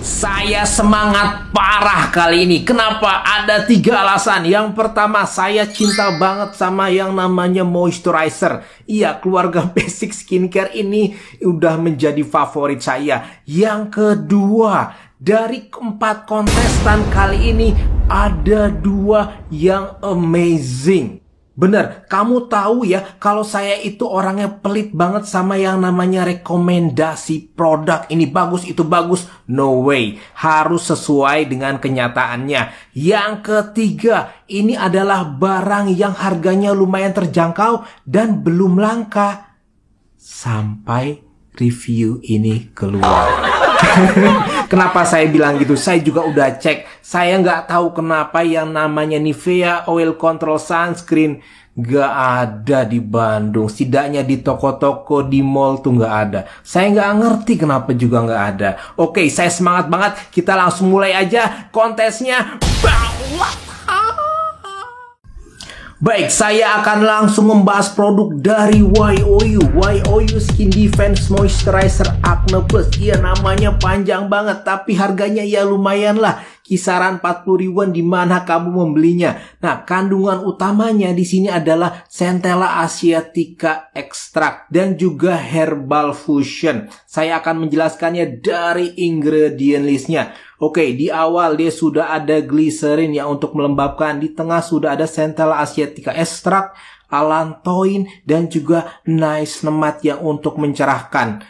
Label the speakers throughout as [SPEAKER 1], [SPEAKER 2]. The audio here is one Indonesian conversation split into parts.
[SPEAKER 1] Saya semangat parah kali ini. Kenapa? Ada 3 alasan. Yang pertama, saya cinta banget sama yang namanya moisturizer. Iya, keluarga basic skincare ini udah menjadi favorit saya. Yang kedua, dari 4 kontestan kali ini ada 2 yang amazing. Bener, kamu tahu ya kalau saya itu orangnya pelit banget sama yang namanya rekomendasi produk. Ini bagus, itu bagus. No way, harus sesuai dengan kenyataannya. Yang ketiga, ini adalah barang yang harganya lumayan terjangkau dan belum langka sampai review ini keluar. Kenapa saya bilang gitu? Saya juga udah cek. Saya nggak tahu kenapa yang namanya Nivea Oil Control Sunscreen nggak ada di Bandung. Setidaknya di toko-toko, di mall tuh nggak ada. Saya nggak ngerti kenapa juga nggak ada. Oke, saya semangat banget. Kita langsung mulai aja kontesnya. Baik, saya akan langsung membahas produk dari YOU Skin Defense Moisturizer Acne Plus. Iya, namanya panjang banget, tapi harganya ya lumayan lah, kisaran 40 ribuan di mana kamu membelinya. Nah, kandungan utamanya di sini adalah Centella Asiatica Extract dan juga Herbal Fusion. Saya akan menjelaskannya dari ingredient listnya. Oke, di awal dia sudah ada glycerin yang untuk melembabkan. Di tengah sudah ada Centella Asiatica Extract, Allantoin, dan juga Niacinamide yang untuk mencerahkan.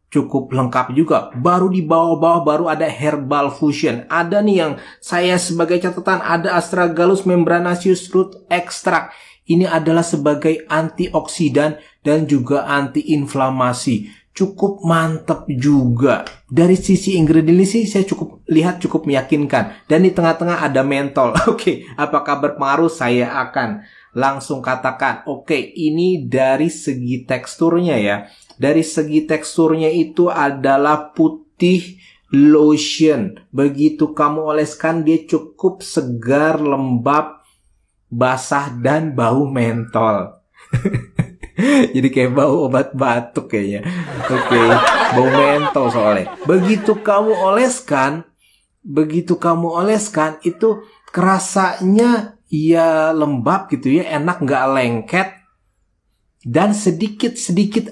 [SPEAKER 1] Cukup lengkap juga. Baru di bawah-bawah baru ada Herbal Fusion. Ada nih yang saya sebagai catatan, ada Astragalus Membranaceus Root Extract. Ini adalah sebagai antioksidan dan juga antiinflamasi. Cukup mantep juga. Dari sisi ingredient sih saya cukup meyakinkan. Dan di tengah-tengah ada mentol. Oke, apakah berpengaruh? Saya akan langsung katakan. Oke, ini dari segi teksturnya ya. Dari segi teksturnya itu adalah putih lotion. Begitu kamu oleskan dia cukup segar, lembab, basah, dan bau mentol. Jadi kayak bau obat batuk kayaknya. Oke, bau mentol soalnya. Begitu kamu oleskan itu kerasanya ya lembab gitu ya, enak, nggak lengket. Dan sedikit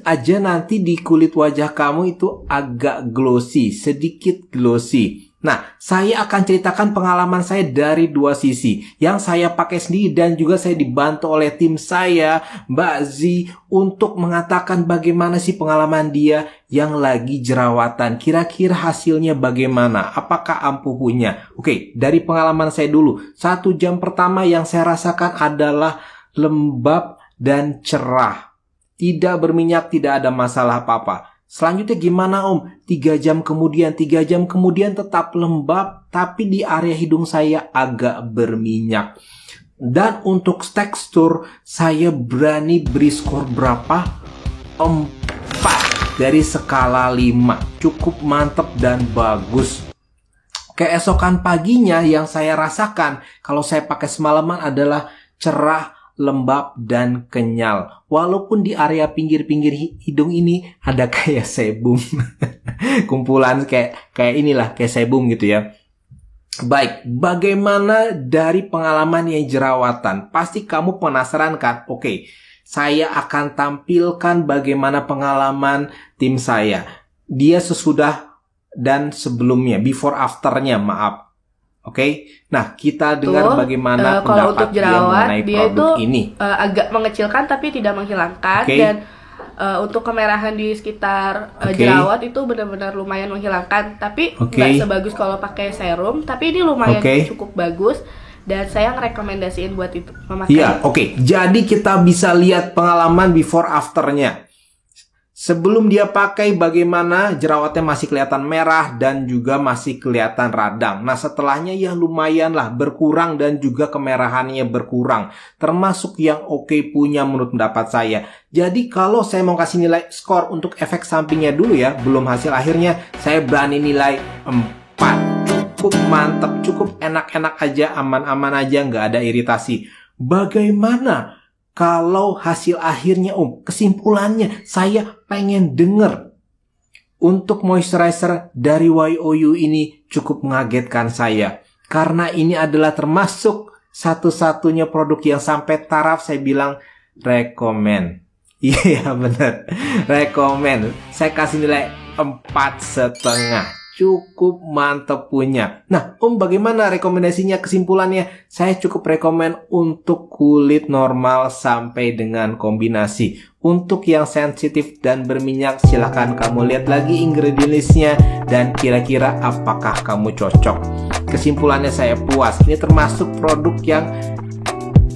[SPEAKER 1] aja nanti di kulit wajah kamu itu agak glossy, sedikit glossy. Nah, saya akan ceritakan pengalaman saya dari 2 sisi. Yang saya pakai sendiri dan juga saya dibantu oleh tim saya, Mbak Z, untuk mengatakan bagaimana sih pengalaman dia yang lagi jerawatan. Kira-kira hasilnya bagaimana? Apakah ampuh punya? Oke, dari pengalaman saya dulu. 1 jam pertama yang saya rasakan adalah lembab dan cerah. Tidak berminyak, tidak ada masalah apa-apa. Selanjutnya gimana Om? 3 jam kemudian tetap lembab, tapi di area hidung saya agak berminyak. Dan untuk tekstur, saya berani beri skor berapa? 4 dari skala 5. Cukup mantep dan bagus. Keesokan paginya yang saya rasakan kalau saya pakai semalaman adalah cerah, lembab, dan kenyal. Walaupun di area pinggir-pinggir hidung ini ada kayak sebum. Kumpulan kayak inilah, kayak sebum gitu ya. Baik, bagaimana dari pengalaman yang jerawatan? Pasti kamu penasaran kan? Oke, saya akan tampilkan bagaimana pengalaman tim saya. Dia sesudah dan sebelumnya, before afternya, maaf. Oke, nah kita dengar bagaimana pendapat dia mengenai produk ini.
[SPEAKER 2] Agak mengecilkan tapi tidak menghilangkan. Dan untuk kemerahan di sekitar jerawat itu benar-benar lumayan menghilangkan. Tapi nggak sebagus kalau pakai serum. Tapi ini lumayan cukup bagus. Dan saya ngerekomendasiin buat itu memakai.
[SPEAKER 1] Iya, oke. Jadi kita bisa lihat pengalaman before afternya. Sebelum dia pakai bagaimana jerawatnya masih kelihatan merah dan juga masih kelihatan radang. Nah, setelahnya ya lumayan lah berkurang dan juga kemerahannya berkurang. Termasuk yang oke punya menurut pendapat saya. Jadi kalau saya mau kasih nilai skor untuk efek sampingnya dulu ya, belum hasil akhirnya, saya berani nilai 4. Cukup mantap, cukup enak-enak aja, aman-aman aja, nggak ada iritasi. Bagaimana kalau hasil akhirnya Om? Kesimpulannya saya pengen denger untuk moisturizer dari YOU ini cukup mengagetkan saya. Karena ini adalah termasuk satu-satunya produk yang sampai taraf saya bilang rekomen. Iya bener, rekomen. Saya kasih nilai 4,5. Cukup mantep punya. Nah, bagaimana rekomendasinya, kesimpulannya? Saya cukup rekomen untuk kulit normal sampai dengan kombinasi. Untuk yang sensitif dan berminyak, silahkan kamu lihat lagi ingredient listnya dan kira-kira apakah kamu cocok. Kesimpulannya saya puas. Ini termasuk produk yang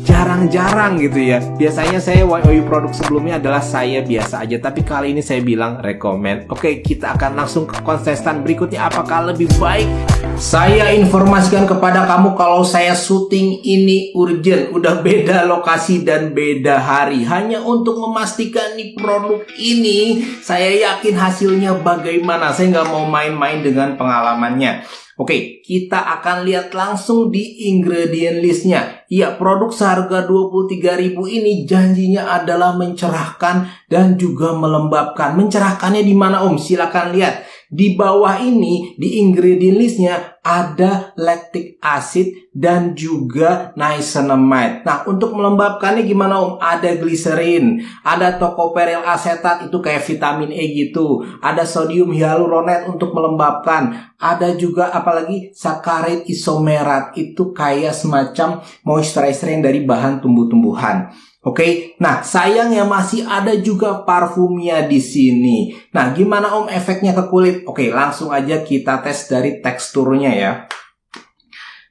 [SPEAKER 1] jarang-jarang gitu ya. Biasanya saya YOU produk sebelumnya adalah saya biasa aja, tapi kali ini saya bilang rekomen. Oke, kita akan langsung ke kontestan berikutnya. Apakah lebih baik? Saya informasikan kepada kamu kalau saya syuting ini urgent. Udah beda lokasi dan beda hari. Hanya untuk memastikan nih produk ini saya yakin hasilnya bagaimana. Saya nggak mau main-main dengan pengalamannya. Oke, kita akan lihat langsung di ingredient listnya. Ya, produk seharga 23.000 ini janjinya adalah mencerahkan dan juga melembabkan. Mencerahkannya di mana, Om? Silakan lihat. Di bawah ini, di ingredient listnya ada lactic acid dan juga niacinamide. Nah, untuk melembabkannya gimana, Om? Ada glycerin, ada tocopherol asetat, itu kayak vitamin E gitu. Ada sodium hyaluronate untuk melembabkan. Ada juga apalagi saccharid isomerat, itu kayak semacam moisturizer yang dari bahan tumbuh-tumbuhan. Oke, nah sayangnya masih ada juga parfumnya di sini. Nah, gimana Om efeknya ke kulit? Oke, langsung aja kita tes dari teksturnya ya.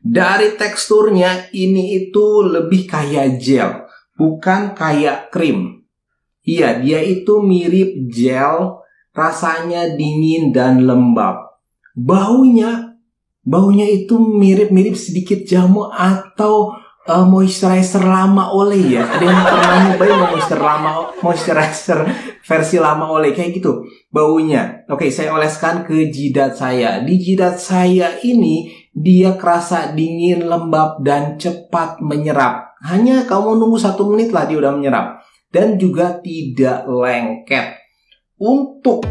[SPEAKER 1] Dari teksturnya ini itu lebih kayak gel, bukan kayak krim. Iya, dia itu mirip gel, rasanya dingin dan lembab. Baunya itu mirip-mirip sedikit jamu atau moisturizer lama Olay ya. Ada yang pernah nyobain moisturizer versi lama Olay kayak gitu baunya. Oke, saya oleskan ke jidat saya. Di jidat saya ini dia kerasa dingin, lembab dan cepat menyerap. Hanya kamu nunggu 1 menit lah dia udah menyerap. Dan juga tidak lengket. Untuk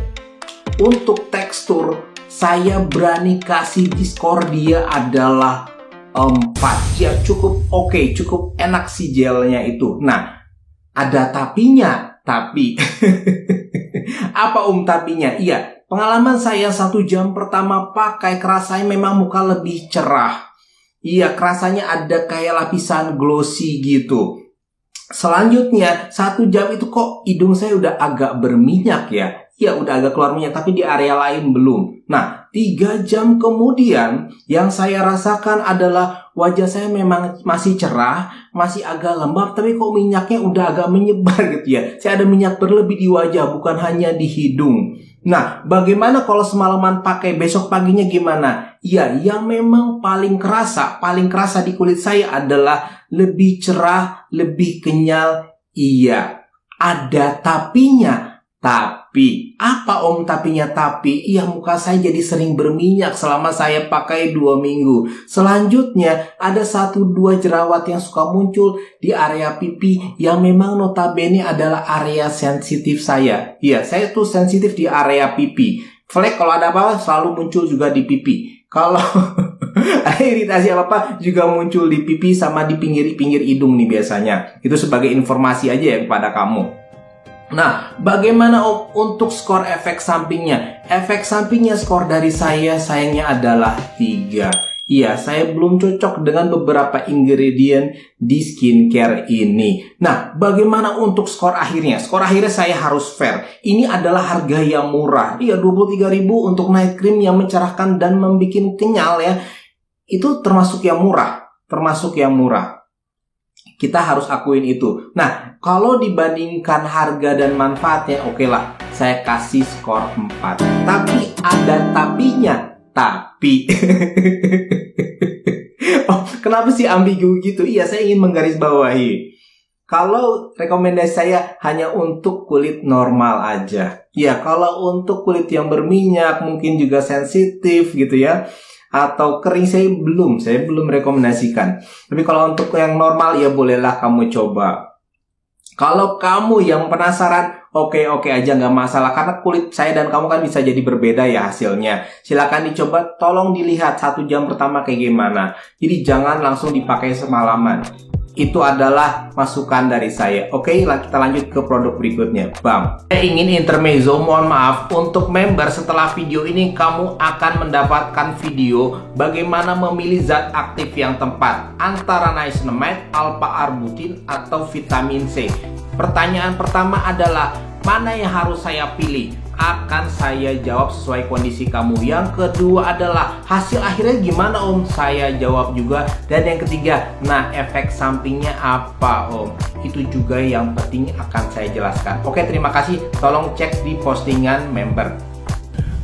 [SPEAKER 1] tekstur saya berani kasih di skor dia adalah 4. Ya cukup oke, cukup enak sih gelnya itu. Nah, ada tapinya. Tapi apa tapinya? Iya, pengalaman saya 1 jam pertama pakai kerasanya memang muka lebih cerah. Iya, kerasanya ada kayak lapisan glossy gitu. Selanjutnya 1 jam itu kok hidung saya udah agak berminyak ya. Ya udah agak keluar minyak, tapi di area lain belum. Nah, 3 jam kemudian yang saya rasakan adalah wajah saya memang masih cerah, masih agak lembab, tapi kok minyaknya udah agak menyebar gitu ya. Saya ada minyak berlebih di wajah, bukan hanya di hidung. Nah, bagaimana kalau semalaman pakai, besok paginya gimana? Ya, yang memang paling kerasa di kulit saya adalah lebih cerah, lebih kenyal. Iya, ada tapinya. Tapi, apa tapinya? Tapi, iya muka saya jadi sering berminyak selama saya pakai 2 minggu. Selanjutnya, ada 1-2 jerawat yang suka muncul di area pipi yang memang notabene adalah area sensitif saya. Iya, saya tuh sensitif di area pipi. Flek kalau ada apa-apa selalu muncul juga di pipi. Kalau ada iritasi apa-apa juga muncul di pipi sama di pinggir-pinggir hidung nih biasanya. Itu sebagai informasi aja ya kepada kamu. Nah, bagaimana untuk skor efek sampingnya? Efek sampingnya skor dari saya sayangnya adalah 3. Iya, saya belum cocok dengan beberapa ingredient di skincare ini. Nah, bagaimana untuk skor akhirnya? Skor akhirnya saya harus fair. Ini adalah harga yang murah. Iya, 23.000 untuk night cream yang mencerahkan dan membuat kenyal ya. Itu termasuk yang murah. Kita harus akuin itu. Nah, kalau dibandingkan harga dan manfaatnya, oke lah, saya kasih skor 4. Tapi ada tapinya. Tapi kenapa sih ambigu gitu? Iya, saya ingin menggarisbawahi. Kalau rekomendasi saya hanya untuk kulit normal aja. Ya, kalau untuk kulit yang berminyak, mungkin juga sensitif gitu ya, atau kering, saya belum rekomendasikan. Tapi kalau untuk yang normal ya bolehlah kamu coba. Kalau kamu yang penasaran oke aja, nggak masalah. Karena kulit saya dan kamu kan bisa jadi berbeda ya hasilnya. Silakan dicoba, tolong dilihat 1 jam pertama kayak gimana. Jadi jangan langsung dipakai semalaman. Itu adalah masukan dari saya. Oke, kita lanjut ke produk berikutnya. Bam. Saya ingin intermezzo, mohon maaf. Untuk member, setelah video ini kamu akan mendapatkan video bagaimana memilih zat aktif yang tepat antara niacinamide, alpha-arbutin, atau vitamin C. Pertanyaan pertama adalah, mana yang harus saya pilih? Akan saya jawab sesuai kondisi kamu. Yang kedua adalah, hasil akhirnya gimana Om? Saya jawab juga. Dan yang ketiga, nah efek sampingnya apa Om? Itu juga yang penting akan saya jelaskan. Oke, terima kasih. Tolong cek di postingan member.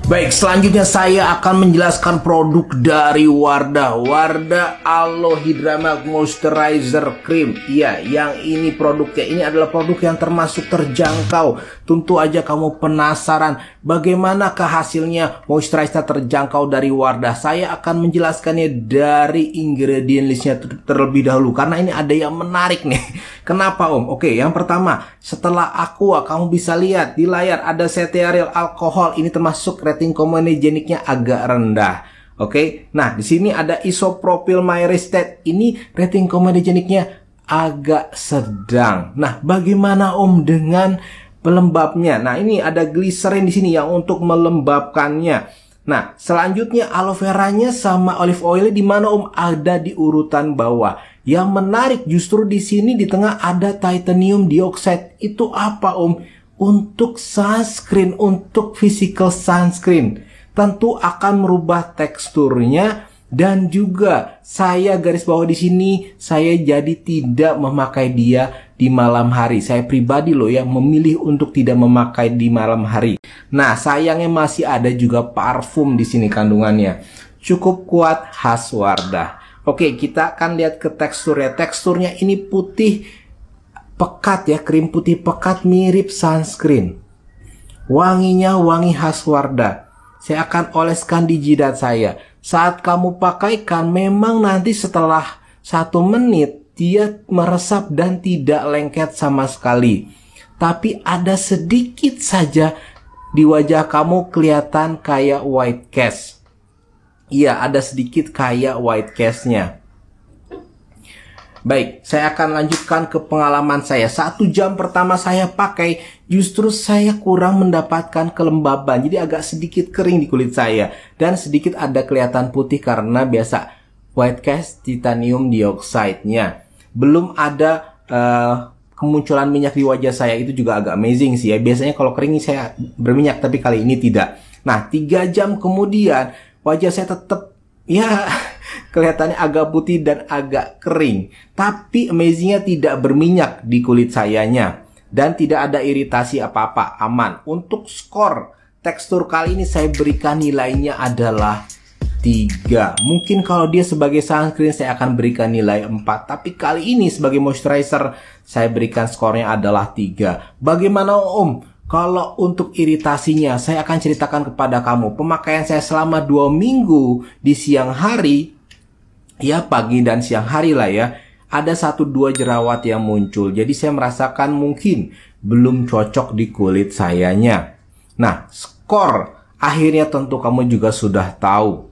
[SPEAKER 1] Baik, selanjutnya saya akan menjelaskan produk dari Wardah. Wardah Aloe Hydra Milk Moisturizer Cream. Iya, yang ini produknya. Ini adalah produk yang termasuk terjangkau. Tentu aja kamu penasaran bagaimanakah hasilnya moisturizer terjangkau dari Wardah. Saya akan menjelaskannya dari ingredient listnya terlebih dahulu, karena ini ada yang menarik nih. Kenapa Om? Oke, yang pertama, setelah Aqua, kamu bisa lihat di layar ada stearyl alkohol. Ini termasuk rating komedogeniknya agak rendah. Oke, nah di sini ada isopropyl myristate. Ini rating komedogeniknya agak sedang. Nah, bagaimana Om dengan pelembabnya? Nah, ini ada gliserin di sini yang untuk melembabkannya. Nah, selanjutnya aloe veranya sama olive oil di mana Om? Ada di urutan bawah. Yang menarik justru di sini di tengah ada titanium dioxide. Itu apa Om? Untuk sunscreen, untuk physical sunscreen. Tentu akan merubah teksturnya. Dan juga saya garis bawah di sini, saya jadi tidak memakai dia di malam hari. Saya pribadi loh yang memilih untuk tidak memakai di malam hari. Nah, sayangnya masih ada juga parfum di sini kandungannya. Cukup kuat, khas Wardah. Oke, kita akan lihat ke teksturnya. Teksturnya ini putih pekat ya, krim putih pekat mirip sunscreen. Wanginya wangi khas Wardah. Saya akan oleskan di jidat saya. Saat kamu pakaikan, memang nanti setelah 1 menit dia meresap dan tidak lengket sama sekali. Tapi ada sedikit saja di wajah kamu kelihatan kayak white cast. Iya, ada sedikit kayak white cast-nya. Baik, saya akan lanjutkan ke pengalaman saya. 1 jam pertama saya pakai, justru saya kurang mendapatkan kelembaban. Jadi agak sedikit kering di kulit saya. Dan sedikit ada kelihatan putih karena biasa white cast titanium dioxide-nya. Belum ada kemunculan minyak di wajah saya. Itu juga agak amazing sih ya. Biasanya kalau kering saya berminyak, tapi kali ini tidak. Nah, 3 jam kemudian wajah saya tetap ya kelihatannya agak putih dan agak kering. Tapi amazingnya tidak berminyak di kulit sayanya. Dan tidak ada iritasi apa-apa, aman. Untuk skor tekstur kali ini saya berikan nilainya adalah 3. Mungkin kalau dia sebagai sunscreen saya akan berikan nilai 4. Tapi kali ini sebagai moisturizer saya berikan skornya adalah 3. Bagaimana Om? Kalau untuk iritasinya, saya akan ceritakan kepada kamu. Pemakaian saya selama 2 minggu di siang hari, ya pagi dan siang hari lah ya, ada 1-2 jerawat yang muncul. Jadi saya merasakan mungkin belum cocok di kulit sayanya. Nah, skor akhirnya tentu kamu juga sudah tahu.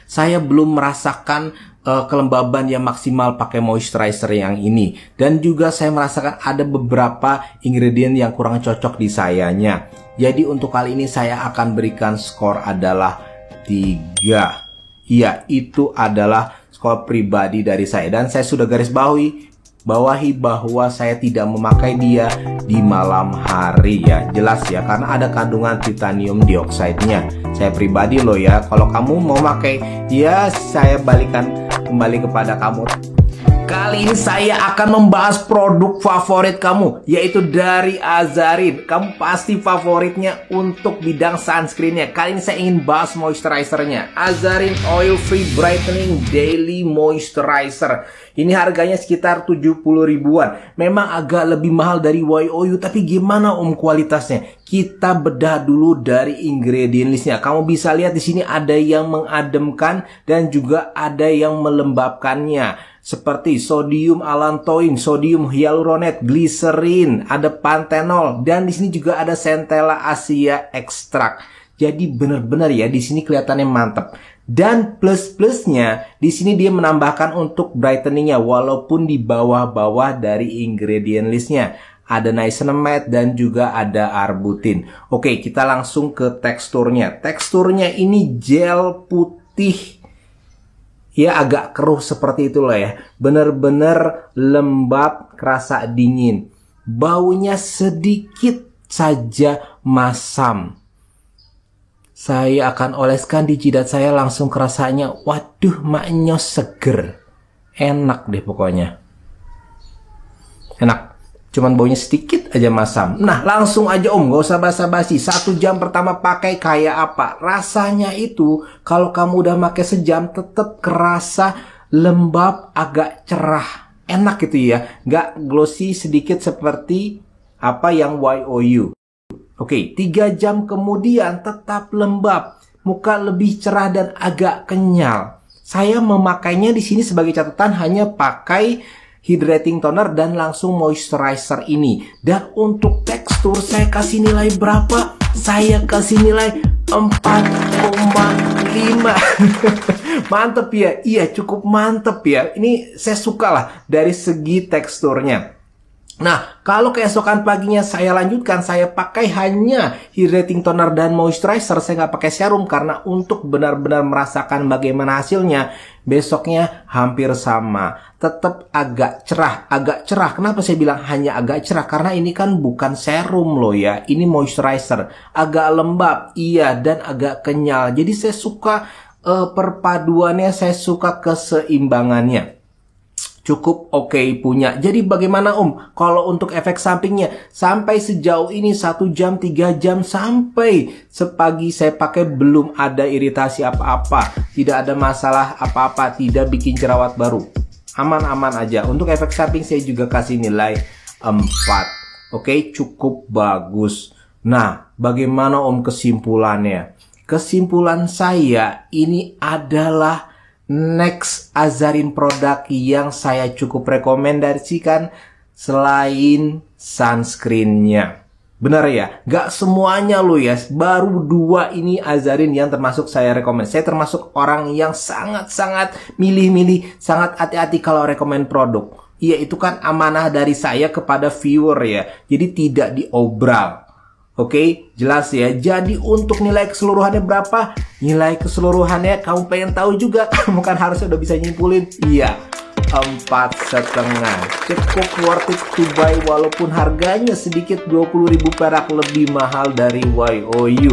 [SPEAKER 1] Saya belum merasakan kelembaban yang maksimal pakai moisturizer yang ini. Dan juga saya merasakan ada beberapa ingredient yang kurang cocok di sayanya. Jadi untuk kali ini saya akan berikan skor adalah 3. Iya, itu adalah skor pribadi dari saya. Dan saya sudah garis bawahi bahwa saya tidak memakai dia di malam hari ya. Jelas ya, karena ada kandungan titanium dioxide-nya. Saya pribadi loh ya, kalau kamu mau pakai, ya saya balikan kembali kepada kamu. Kali ini saya akan membahas produk favorit kamu, yaitu dari Azarin. Kamu pasti favoritnya untuk bidang sunscreennya. Kali ini saya ingin bahas moisturizernya. Azarin Oil Free Brightening Daily Moisturizer. Ini harganya sekitar 70 ribuan. Memang agak lebih mahal dari YOU, tapi gimana Om kualitasnya? Kita bedah dulu dari ingredient listnya. Kamu bisa lihat di sini ada yang mengademkan dan juga ada yang melembabkannya. seperti sodium allantoin, sodium hyaluronate, glycerin, ada panthenol, dan di sini juga ada centella asia extract. Jadi benar-benar ya di sini kelihatannya mantap. Dan plus-plusnya di sini dia menambahkan untuk brightening-nya walaupun di bawah-bawah dari ingredient list-nya. Ada niacinamide dan juga ada arbutin. Oke, kita langsung ke teksturnya. Teksturnya ini gel putih. Ya agak keruh seperti itulah ya. Benar-benar lembab, kerasa dingin. Baunya sedikit saja masam. Saya akan oleskan di jidat saya, langsung kerasanya, waduh, maknyos seger. Enak deh pokoknya. Enak. Cuman baunya sedikit aja masam. Nah, langsung aja Om, gak usah basa-basi. 1 jam pertama pakai kayak apa? Rasanya itu, kalau kamu udah pakai sejam, tetap kerasa lembab, agak cerah. Enak gitu ya. Gak glossy sedikit seperti apa yang YOU. Oke, 3 jam kemudian tetap lembab, muka lebih cerah dan agak kenyal. Saya memakainya di sini sebagai catatan hanya pakai hydrating toner dan langsung moisturizer ini. Dan untuk tekstur saya kasih nilai berapa? Saya kasih nilai 4,5. Mantep ya? Iya, cukup mantep ya. Ini saya suka lah dari segi teksturnya. Nah, kalau keesokan paginya saya lanjutkan, saya pakai hanya hydrating toner dan moisturizer. Saya nggak pakai serum karena untuk benar-benar merasakan bagaimana hasilnya, besoknya hampir sama. Tetap agak cerah, agak cerah. Kenapa saya bilang hanya agak cerah? Karena ini kan bukan serum loh ya. Ini moisturizer. Agak lembab, iya, dan agak kenyal. Jadi saya suka perpaduannya, saya suka keseimbangannya. Cukup oke punya. Jadi bagaimana Om? Kalau untuk efek sampingnya, sampai sejauh ini 1 jam, 3 jam, sampai sepagi saya pakai belum ada iritasi apa-apa. Tidak ada masalah apa-apa, tidak bikin jerawat baru. Aman-aman aja. Untuk efek samping saya juga kasih nilai 4. Oke, cukup bagus. Nah, bagaimana Om kesimpulannya? Kesimpulan saya, ini adalah next Azarin produk yang saya cukup rekomendasikan selain sunscreennya. Benar ya? Gak semuanya loh ya. Baru 2 ini Azarin yang termasuk saya rekomend. Saya termasuk orang yang sangat-sangat milih-milih, sangat hati-hati kalau rekomend produk. Iya, itu kan amanah dari saya kepada viewer ya. Jadi tidak diobral. Oke, jelas ya. Jadi untuk nilai keseluruhannya berapa? Nilai keseluruhannya kamu pengen tahu juga? Kamu kan harusnya udah bisa nyimpulin. Iya, 4,5. Cukup worth it to buy walaupun harganya sedikit 20.000 perak lebih mahal dari YOU.